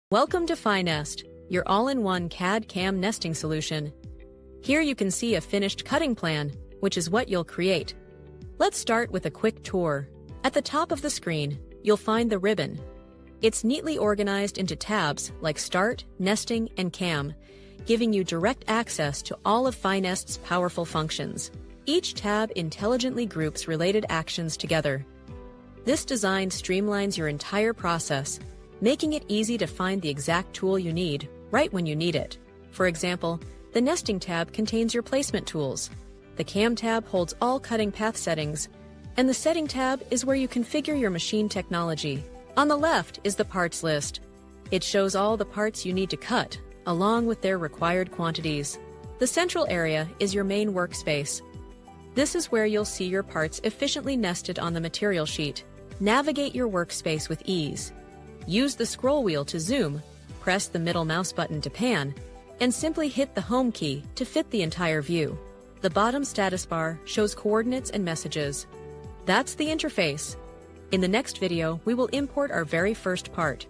Welcome to FiNest, your all-in-one CAD CAM nesting solution. Here you can see a finished cutting plan, which is what you'll create. Let's start with a quick tour. At the top of the screen, you'll find the ribbon. It's neatly organized into tabs like Start, Nesting, and CAM, giving you direct access to all of FiNest's powerful functions. Each tab intelligently groups related actions together. This design streamlines your entire process, making it easy to find the exact tool you need, right when you need it. For example, the Nesting tab contains your placement tools. The CAM tab holds all cutting path settings, and the Setting tab is where you configure your machine technology. On the left is the parts list. It shows all the parts you need to cut, along with their required quantities. The central area is your main workspace. This is where you'll see your parts efficiently nested on the material sheet. Navigate your workspace with ease. Use the scroll wheel to zoom, press the middle mouse button to pan, and simply hit the home key to fit the entire view. The bottom status bar shows coordinates and messages. That's the interface. In the next video, we will import our very first part,